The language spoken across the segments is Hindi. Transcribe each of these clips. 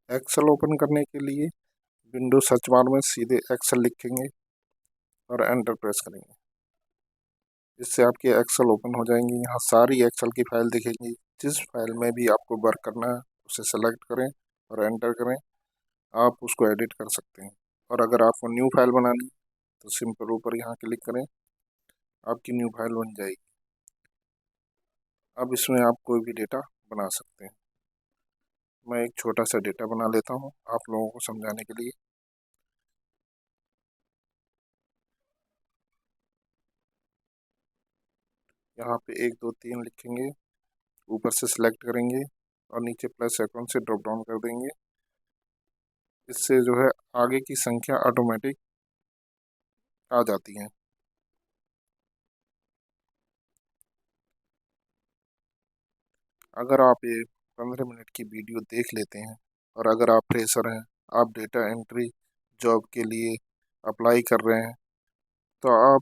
एक्सेल ओपन करने के लिए विंडो सर्च बार में सीधे एक्सेल लिखेंगे और एंटर प्रेस करेंगे। इससे आपकी एक्सेल ओपन हो जाएंगी। यहाँ सारी एक्सेल की फाइल दिखेंगी। जिस फाइल में भी आपको वर्क करना है उसे सेलेक्ट करें और एंटर करें। आप उसको एडिट कर सकते हैं। और अगर आपको न्यू फाइल बनानी तो सिंपल ऊपर यहाँ क्लिक करें, आपकी न्यू फाइल बन जाएगी। अब इसमें आप कोई भी डेटा बना सकते हैं। मैं एक छोटा सा डेटा बना लेता हूँ आप लोगों को समझाने के लिए। यहाँ पे 1 2 3 लिखेंगे, ऊपर से सिलेक्ट करेंगे और नीचे प्लस आइकन से ड्रॉप डाउन कर देंगे। इससे जो है आगे की संख्या ऑटोमेटिक आ जाती है। अगर आप ये 15 मिनट की वीडियो देख लेते हैं और अगर आप फ्रेशर हैं, आप डेटा एंट्री जॉब के लिए अप्लाई कर रहे हैं, तो आप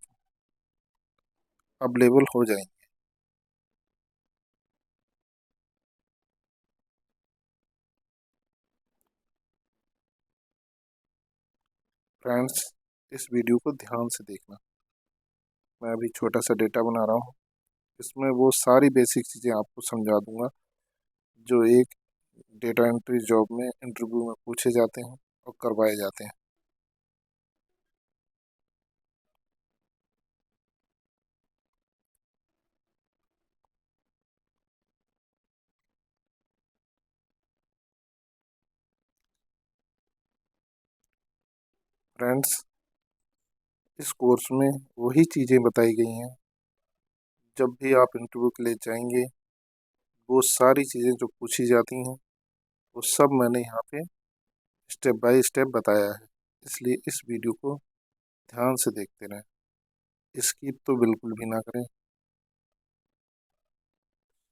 अवेलेबल हो जाएंगे। फ्रेंड्स, इस वीडियो को ध्यान से देखना। मैं अभी छोटा सा डेटा बना रहा हूँ। इसमें वो सारी बेसिक चीज़ें आपको समझा दूंगा जो एक डेटा एंट्री जॉब में इंटरव्यू में पूछे जाते हैं और करवाए जाते हैं। फ्रेंड्स, इस कोर्स में वही चीज़ें बताई गई हैं। जब भी आप इंटरव्यू के लिए जाएंगे, वो सारी चीज़ें जो पूछी जाती हैं वो सब मैंने यहाँ पे स्टेप बाय स्टेप बताया है। इसलिए इस वीडियो को ध्यान से देखते रहें। स्किप तो बिल्कुल भी ना करें।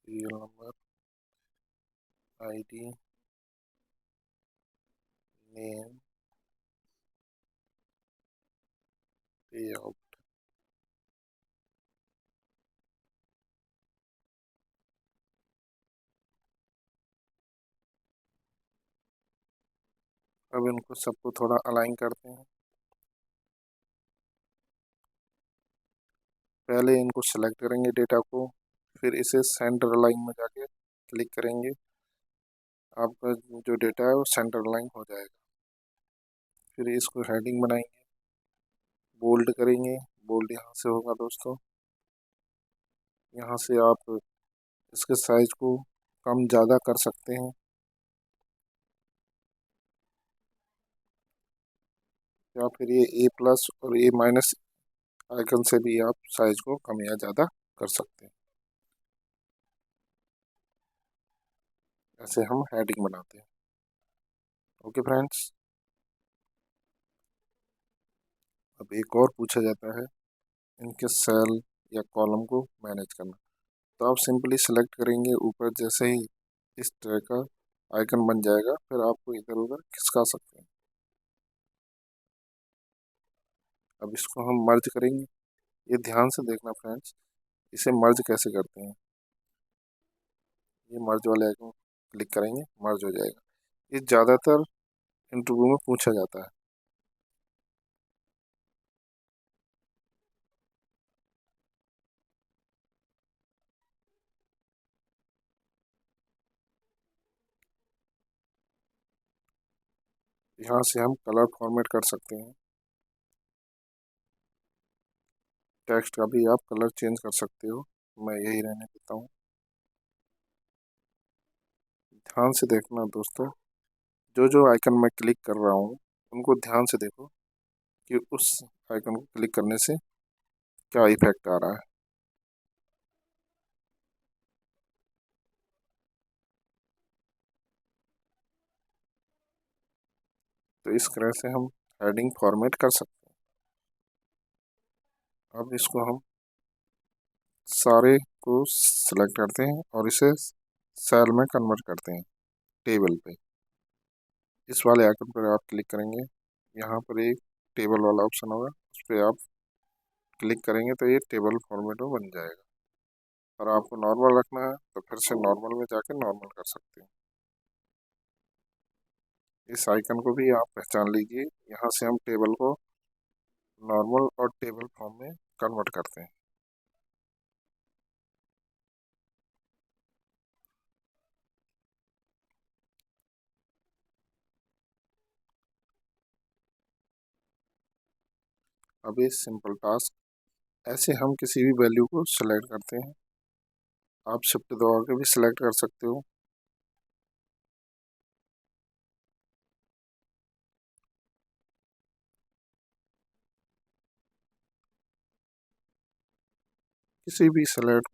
सीरियल नंबर, आईडी, नेम, पे आउट। अब इनको सबको थोड़ा अलाइन करते हैं। पहले इनको सेलेक्ट करेंगे डेटा को, फिर इसे सेंटर लाइन में जाके क्लिक करेंगे। आपका जो डेटा है वो सेंटर लाइन हो जाएगा। फिर इसको हेडिंग बनाएंगे, बोल्ड करेंगे। बोल्ड यहाँ से होगा दोस्तों। यहाँ से आप इसके साइज को कम ज़्यादा कर सकते हैं, या फिर ये ए प्लस और ए माइनस आइकन से भी आप साइज को कम या ज़्यादा कर सकते हैं। ऐसे हम हेडिंग बनाते हैं। ओके फ्रेंड्स, अब एक और पूछा जाता है इनके सेल या कॉलम को मैनेज करना। तो आप सिंपली सेलेक्ट करेंगे, ऊपर जैसे ही इस तरह का आइकन बन जाएगा, फिर आपको इधर उधर खिसका सकते हैं। अब इसको हम मर्ज करेंगे। ये ध्यान से देखना फ्रेंड्स, इसे मर्ज कैसे करते हैं। ये मर्ज वाले आइकन क्लिक करेंगे, मर्ज हो जाएगा। ये ज़्यादातर इंटरव्यू में पूछा जाता है। यहाँ से हम कलर फॉर्मेट कर सकते हैं। टेक्स्ट का भी आप कलर चेंज कर सकते हो। मैं यही रहने देता हूँ। ध्यान से देखना दोस्तों, जो जो आइकन मैं क्लिक कर रहा हूँ उनको ध्यान से देखो कि उस आइकन को क्लिक करने से क्या इफेक्ट आ रहा है। तो इस तरह से हम हेडिंग फॉर्मेट कर सकते हैं। अब इसको हम सारे को सिलेक्ट करते हैं और इसे सेल में कन्वर्ट करते हैं, टेबल पे। इस वाले आइकन पर आप क्लिक करेंगे, यहाँ पर एक टेबल वाला ऑप्शन होगा, उस पर आप क्लिक करेंगे तो ये टेबल फॉर्मेट में बन जाएगा। और आपको नॉर्मल रखना है तो फिर से नॉर्मल में जाके नॉर्मल कर सकते हैं। इस आइकन को भी आप पहचान लीजिए। यहाँ से हम टेबल को नॉर्मल और टेबल फॉर्म में कन्वर्ट करते हैं। अब ये सिंपल टास्क, ऐसे हम किसी भी वैल्यू को सिलेक्ट करते हैं। आप शिफ्ट दबा के भी सिलेक्ट कर सकते हो। किसी भी सेलेक्ट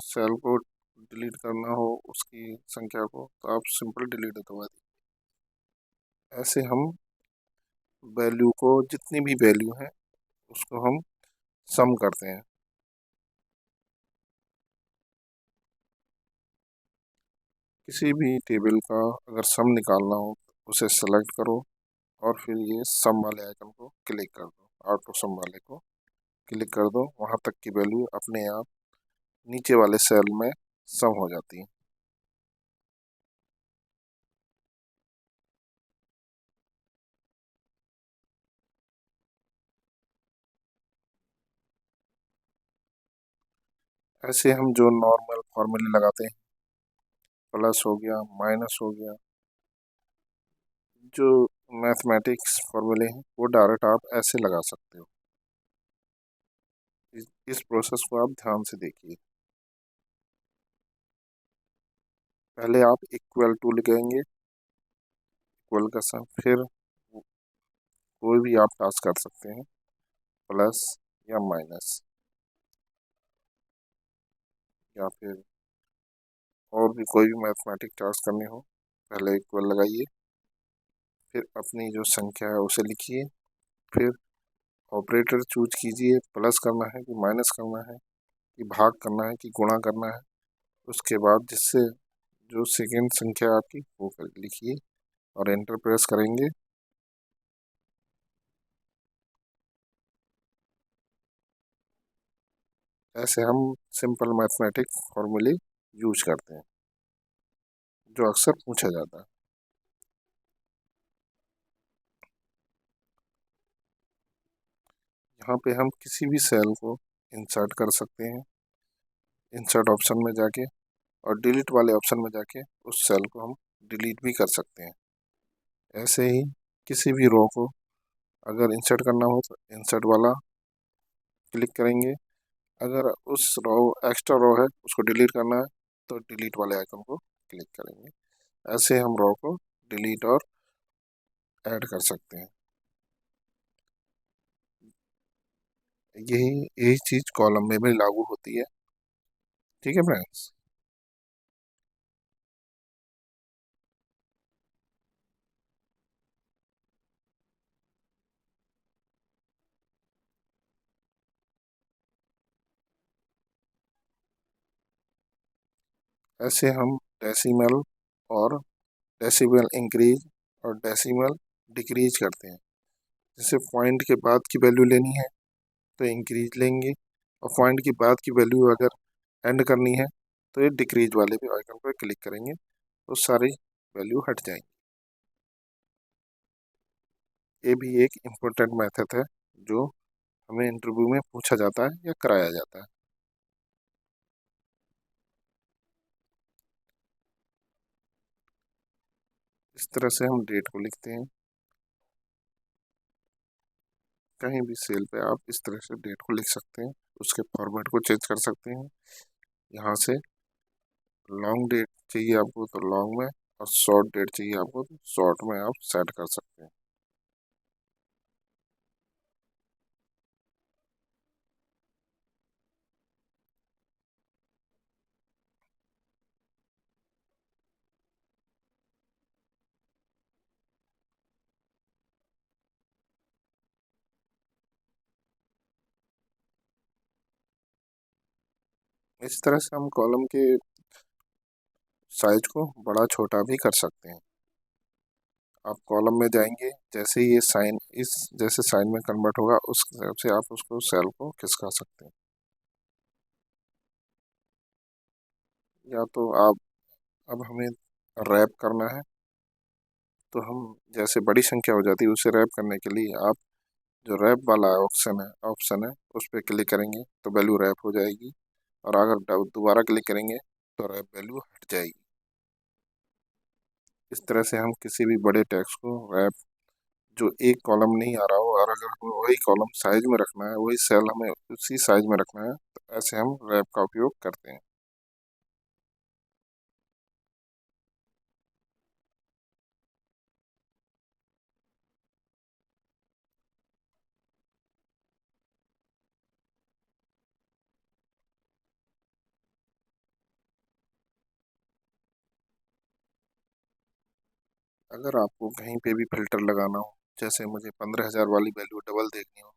सेल को डिलीट करना हो उसकी संख्या को, तो आप सिंपल डिलीट दबा दीजिए। ऐसे हम वैल्यू को, जितनी भी वैल्यू है उसको हम सम करते हैं। किसी भी टेबल का अगर सम निकालना हो तो उसे सेलेक्ट करो और फिर ये सम वाले आइकन को क्लिक कर दो। ऑटो सम वाले को क्लिक कर दो, वहां तक की वैल्यू अपने आप नीचे वाले सेल में सम हो जाती है। ऐसे हम जो नॉर्मल फॉर्मूले लगाते हैं, प्लस हो गया, माइनस हो गया, जो मैथमेटिक्स फॉर्मूले हैं वो डायरेक्ट आप ऐसे लगा सकते हो। इस प्रोसेस को आप ध्यान से देखिए। पहले आप इक्वल टू लिखेंगे, इक्वल का साइन, फिर कोई भी आप टास्क कर सकते हैं, प्लस या माइनस, या फिर और भी कोई भी मैथमेटिक टास्क करने हो, पहले इक्वल लगाइए, फिर अपनी जो संख्या है उसे लिखिए, फिर ऑपरेटर चूज कीजिए, प्लस करना है कि माइनस करना है, कि भाग करना है कि गुणा करना है। उसके बाद जिससे जो सेकेंड संख्या आपकी वो लिखिए और एंटर प्रेस करेंगे। ऐसे हम सिंपल मैथमेटिक फॉर्मूले यूज करते हैं, जो अक्सर पूछा जाता है। यहाँ पे हम किसी भी सेल को इंसर्ट कर सकते हैं, इंसर्ट ऑप्शन में जाके, और डिलीट वाले ऑप्शन में जाके उस सेल को हम डिलीट भी कर सकते हैं। ऐसे ही किसी भी रो को अगर इंसर्ट करना हो तो इंसर्ट वाला क्लिक करेंगे, अगर उस रो, एक्स्ट्रा रो है उसको डिलीट करना है तो डिलीट वाले आइकन को क्लिक करेंगे। ऐसे हम रो को डिलीट और ऐड कर सकते हैं। यही यही चीज कॉलम में भी लागू होती है। ठीक है फ्रेंड्स। ऐसे हम डेसिमल और डेसिमल इंक्रीज और डेसिमल डिक्रीज करते हैं। जैसे पॉइंट के बाद की वैल्यू लेनी है तो इंक्रीज लेंगे, और पॉइंट की बाद की वैल्यू अगर एंड करनी है तो ये डिक्रीज वाले भी आइकन पर क्लिक करेंगे तो सारी वैल्यू हट जाएंगी। ये भी एक इम्पोर्टेंट मेथड है जो हमें इंटरव्यू में पूछा जाता है या कराया जाता है। इस तरह से हम डेट को लिखते हैं। कहीं भी सेल पे आप इस तरह से डेट को लिख सकते हैं, उसके फॉर्मेट को चेंज कर सकते हैं। यहाँ से लॉन्ग डेट चाहिए आपको तो लॉन्ग में, और शॉर्ट डेट चाहिए आपको तो शॉर्ट में आप सेट कर सकते हैं। इस तरह से हम कॉलम के साइज को बड़ा छोटा भी कर सकते हैं। आप कॉलम में जाएंगे, जैसे ही ये साइन इस जैसे साइन में कन्वर्ट होगा उस हिसाब से आप उसको सेल को खिसका सकते हैं। या तो आप, अब हमें रैप करना है तो हम जैसे बड़ी संख्या हो जाती है उसे रैप करने के लिए आप जो रैप वाला ऑप्शन है उस पर क्लिक करेंगे तो वैल्यू रैप हो जाएगी, और अगर दोबारा क्लिक करेंगे तो रैप वैल्यू हट जाएगी। इस तरह से हम किसी भी बड़े टेक्स्ट को रैप, जो एक कॉलम नहीं आ रहा हो और अगर हमें वही कॉलम साइज में रखना है, वही सेल हमें उसी साइज में रखना है, तो ऐसे हम रैप का उपयोग करते हैं। अगर आपको कहीं पे भी फिल्टर लगाना हो, जैसे मुझे 15,000 वाली वैल्यू डबल देखनी हो,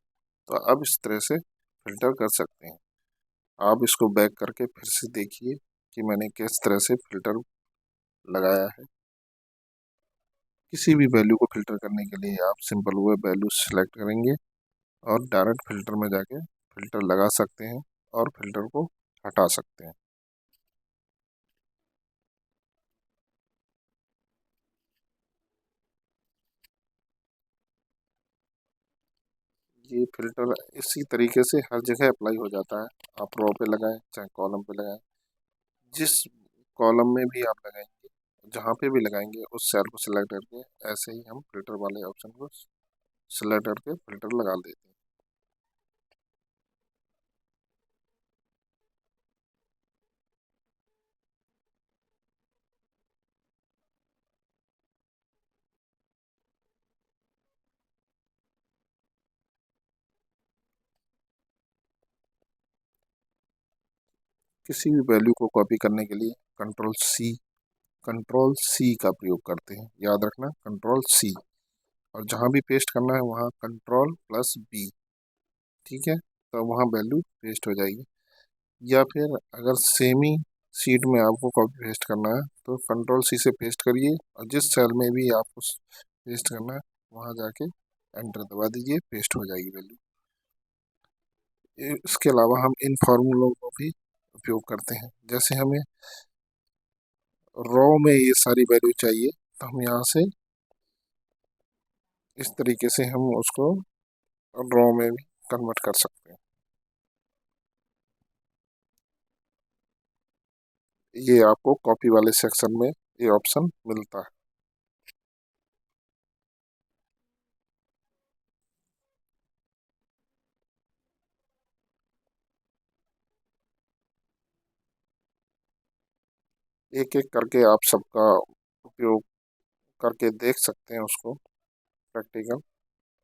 तो आप इस तरह से फिल्टर कर सकते हैं। आप इसको बैक करके फिर से देखिए कि मैंने किस तरह से फिल्टर लगाया है। किसी भी वैल्यू को फिल्टर करने के लिए आप सिंपल वो वैल्यू सेलेक्ट करेंगे और डायरेक्ट फिल्टर में जाके फिल्टर लगा सकते हैं और फिल्टर को हटा सकते हैं। ये फिल्टर इसी तरीके से हर जगह अप्लाई हो जाता है। आप रो पे लगाएं चाहे कॉलम पे लगाएं, जिस कॉलम में भी आप लगाएंगे, जहाँ पे भी लगाएंगे उस सेल को सिलेक्ट करके ऐसे ही हम फिल्टर वाले ऑप्शन को सिलेक्ट करके फिल्टर लगा देते हैं। किसी भी वैल्यू को कॉपी करने के लिए कंट्रोल सी का प्रयोग करते हैं। याद रखना कंट्रोल C, और जहाँ भी पेस्ट करना है वहाँ कंट्रोल+B। ठीक है, तो वहाँ वैल्यू पेस्ट हो जाएगी। या फिर अगर सेम ही शीट में आपको कॉपी पेस्ट करना है तो कंट्रोल C से पेस्ट करिए, और जिस सेल में भी आपको पेस्ट करना है वहाँ जाके एंटर दबा दीजिए, पेस्ट हो जाएगी वैल्यू। इसके अलावा हम इन फॉर्मूलों को भी उपयोग करते हैं। जैसे हमें रो में ये सारी वैल्यू चाहिए तो हम यहाँ से इस तरीके से हम उसको रो में भी कन्वर्ट कर सकते हैं। ये आपको कॉपी वाले सेक्शन में ये ऑप्शन मिलता है। एक एक करके आप सबका उपयोग करके देख सकते हैं उसको प्रैक्टिकल,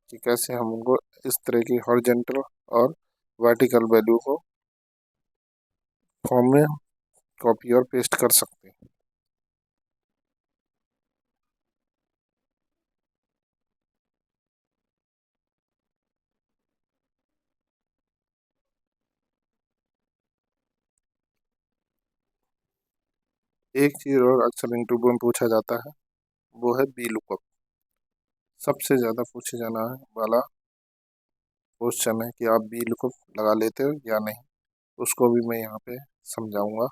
कि कैसे हम उनको इस तरह की हॉरिजेंटल और वर्टिकल वैल्यू को फॉर्म में कॉपी और पेस्ट कर सकते हैं। एक चीज और अक्सर इंटरव्यू में पूछा जाता है, वो है बी लुकअप। सबसे ज्यादा पूछे जाना है वाला क्वेश्चन है कि आप बी लुकअप लगा लेते हो या नहीं। उसको भी मैं यहाँ पे समझाऊंगा।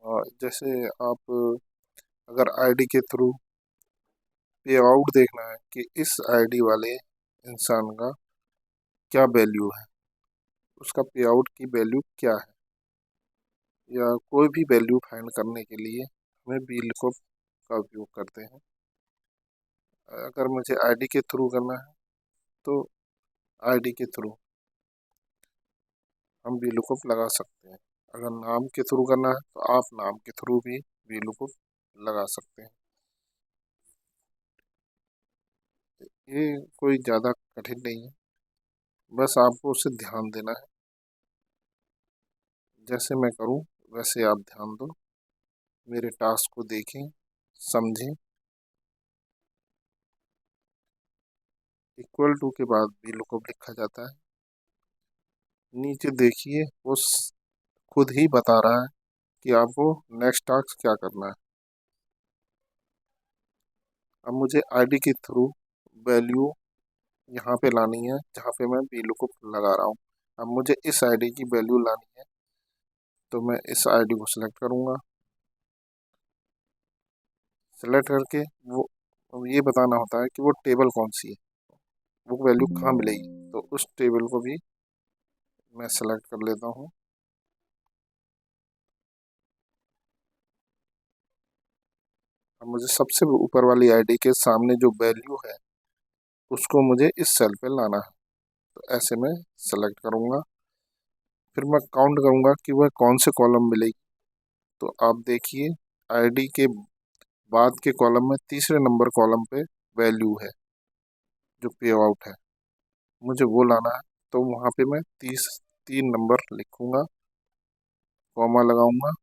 और जैसे आप अगर आईडी के थ्रू पे आउट देखना है कि इस आईडी वाले इंसान का क्या वैल्यू है, उसका पे आउट की वैल्यू क्या है, या कोई भी वैल्यू फाइंड करने के लिए हमें बी लुकअप का उपयोग करते हैं। अगर मुझे आईडी के थ्रू करना है तो आईडी के थ्रू हम वी लुकअप लगा सकते हैं। अगर नाम के थ्रू करना है तो आप नाम के थ्रू भी वी लुकअप लगा सकते हैं। ये कोई ज़्यादा कठिन नहीं है, बस आपको उसे ध्यान देना है। जैसे मैं करूँ वैसे आप ध्यान दो, मेरे टास्क को देखें, समझें। इक्वल टू के बाद वी लुकअप लिखा जाता है। नीचे देखिए वो खुद ही बता रहा है कि आपको नेक्स्ट टास्क क्या करना है। अब मुझे आईडी के थ्रू वैल्यू यहाँ पे लानी है जहाँ पे मैं वी लुकअप लगा रहा हूँ। अब मुझे इस आईडी की वैल्यू लानी है, तो मैं इस आईडी को सिलेक्ट करूँगा। सिलेक्ट करके वो अब ये बताना होता है कि वो टेबल कौन सी है, वो वैल्यू कहाँ मिलेगी। तो उस टेबल को भी मैं सेलेक्ट कर लेता हूँ। अब मुझे सबसे ऊपर वाली आईडी के सामने जो वैल्यू है उसको मुझे इस सेल पे लाना है। तो ऐसे मैं सेलेक्ट करूँगा, फिर मैं काउंट करूँगा कि वह कौन से कॉलम मिलेगी। तो आप देखिए आईडी के बाद के कॉलम में तीसरे नंबर कॉलम पे वैल्यू है जो पे आउट है, मुझे वो लाना है। तो वहाँ पे मैं 3 नंबर लिखूँगा, कॉमा लगाऊंगा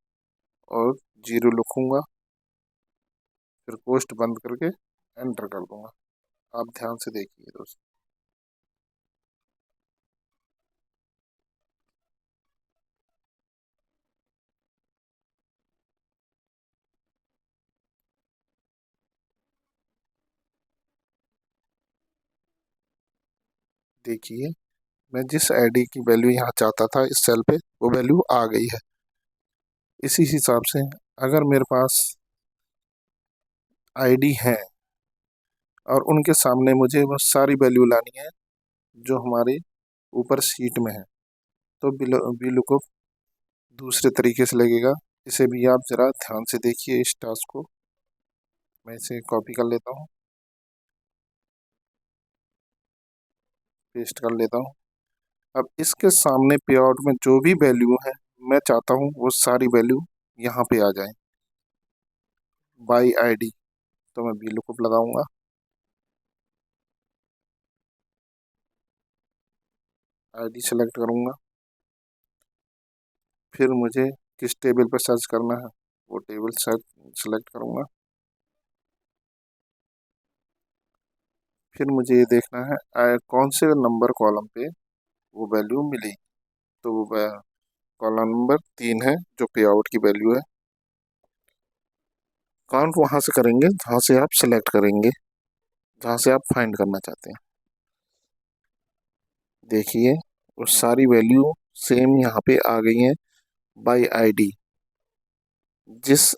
और 0 लिखूँगा, फिर पोस्ट बंद करके एंटर कर दूंगा। आप ध्यान से देखिए दोस्तों। देखिए मैं जिस आईडी की वैल्यू यहाँ चाहता था इस सेल पे वो वैल्यू आ गई है। इसी हिसाब से अगर मेरे पास आईडी है और उनके सामने मुझे वो सारी वैल्यू लानी है जो हमारे ऊपर सीट में है, तो वी लुकअप दूसरे तरीके से लगेगा। इसे भी आप जरा ध्यान से देखिए इस टास्क को। मैं इसे कॉपी कर लेता हूँ, पेस्ट कर लेता हूँ। अब इसके सामने पे आउट में जो भी वैल्यू है मैं चाहता हूँ वो सारी वैल्यू यहाँ पे आ जाए बाई आईडी। तो मैं वी लुकअप लगाऊंगा, आईडी सेलेक्ट करूंगा, फिर मुझे किस टेबल पर सर्च करना है वो टेबल सर्च सेलेक्ट करूंगा। फिर मुझे ये देखना है कौन से नंबर कॉलम पे वो वैल्यू मिली। तो वो कॉलम नंबर 3 है जो पे आउट की वैल्यू है। काउंट वहां से करेंगे जहां से आप सेलेक्ट करेंगे, जहां से आप फाइंड करना चाहते हैं। देखिए वो सारी वैल्यू सेम यहाँ पे आ गई हैं बाई आईडी। जिस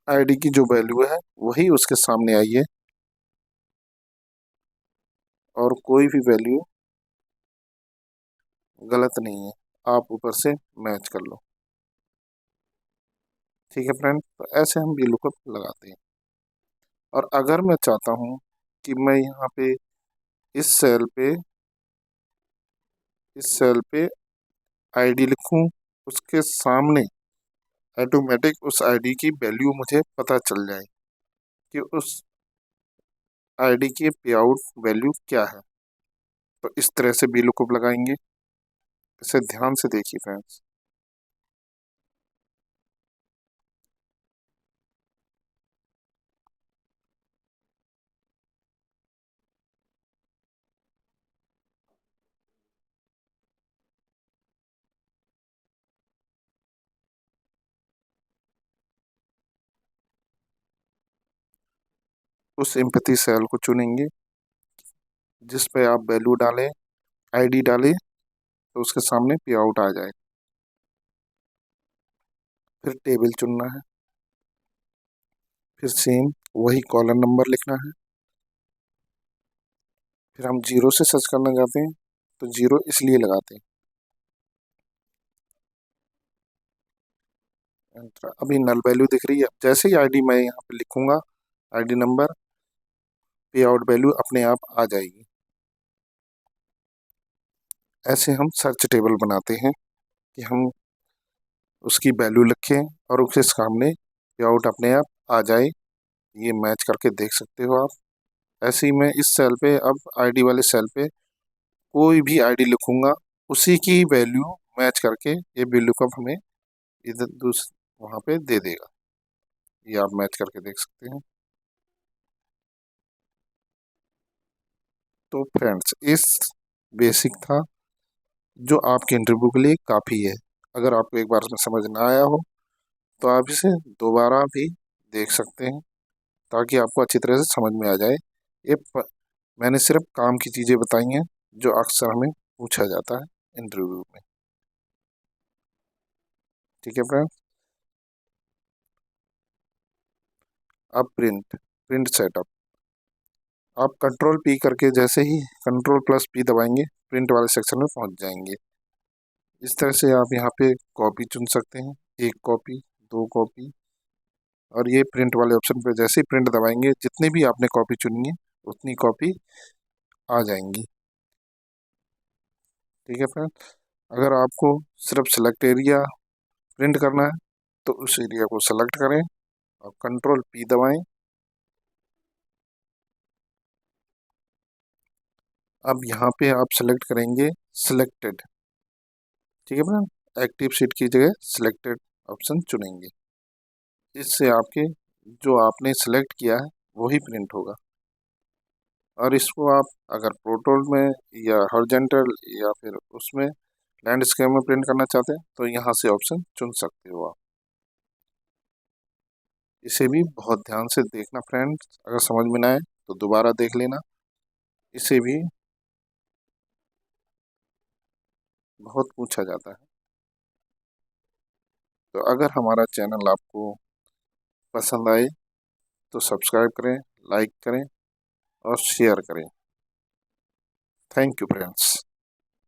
आईडी की जो वैल्यू है वही उसके सामने आई है और कोई भी वैल्यू गलत नहीं है। आप ऊपर से मैच कर लो। ठीक है फ्रेंड, तो ऐसे हम वी लुकअप लगाते हैं। और अगर मैं चाहता हूँ कि मैं यहाँ पे इस सेल पे इस सेल पे आईडी लिखूं, उसके सामने ऑटोमेटिक उस आईडी की वैल्यू मुझे पता चल जाए कि उस आईडी की पे आउट वैल्यू क्या है। तो इस तरह से वी लुकअप लगाएंगे। इसे ध्यान से देखिए फ्रेंड्स। उस एम्पैथी सेल को चुनेंगे जिस पे आप वैल्यू डालें, आईडी डालें, तो उसके सामने पे आउट आ जाए। फिर टेबल चुनना है, फिर सेम वही कॉलम नंबर लिखना है। फिर हम 0 से सर्च करना चाहते हैं तो 0 इसलिए लगाते हैं। एंटर। अभी नल वैल्यू दिख रही है, जैसे ही आईडी मैं यहाँ पे लिखूंगा आईडी नंबर, पे आउट वैल्यू अपने आप आ जाएगी। ऐसे हम सर्च टेबल बनाते हैं कि हम उसकी वैल्यू लिखें और उसके सामने पे आउट अपने आप आ जाए। ये मैच करके देख सकते हो आप। ऐसे ही मैं इस सेल पे अब आईडी वाले सेल पे कोई भी आईडी लिखूंगा, उसी की वैल्यू मैच करके ये VLOOKUP हमें इधर वहाँ पे दे देगा। ये आप मैच करके देख सकते हैं। तो फ्रेंड्स इस बेसिक था जो आपके इंटरव्यू के लिए काफ़ी है। अगर आपको एक बार में समझ ना आया हो तो आप इसे दोबारा भी देख सकते हैं ताकि आपको अच्छी तरह से समझ में आ जाए। ये मैंने सिर्फ काम की चीज़ें बताई हैं जो अक्सर हमें पूछा जाता है इंटरव्यू में। ठीक है फ्रेंड। अब प्रिंट सेटअप। आप कंट्रोल पी करके जैसे ही कंट्रोल प्लस पी दबाएंगे प्रिंट वाले सेक्शन में पहुंच जाएंगे। इस तरह से आप यहाँ पे कॉपी चुन सकते हैं, 1 कॉपी, 2 कॉपी। और ये प्रिंट वाले ऑप्शन पे जैसे ही प्रिंट दबाएंगे जितनी भी आपने कॉपी चुनी है उतनी कॉपी आ जाएंगी। ठीक है फ्रेंड। अगर आपको सिर्फ सेलेक्ट एरिया प्रिंट करना है तो उस एरिया को सेलेक्ट करें और कंट्रोल पी दबाएं। अब यहाँ पे आप सेलेक्ट करेंगे सिलेक्टेड। ठीक है फ्रेंड। एक्टिव सीट की जगह सिलेक्टेड ऑप्शन चुनेंगे। इससे आपके जो आपने सेलेक्ट किया है वही प्रिंट होगा। और इसको आप अगर प्रोटोल में या हॉरिजॉन्टल या फिर उसमें लैंडस्केप में प्रिंट करना चाहते हैं तो यहाँ से ऑप्शन चुन सकते हो आप। इसे भी बहुत ध्यान से देखना फ्रेंड्स, अगर समझ में ना आए तो दोबारा देख लेना। इसे भी बहुत पूछा जाता है। तो अगर हमारा चैनल आपको पसंद आए तो सब्सक्राइब करें, लाइक करें और शेयर करें। Thank you friends.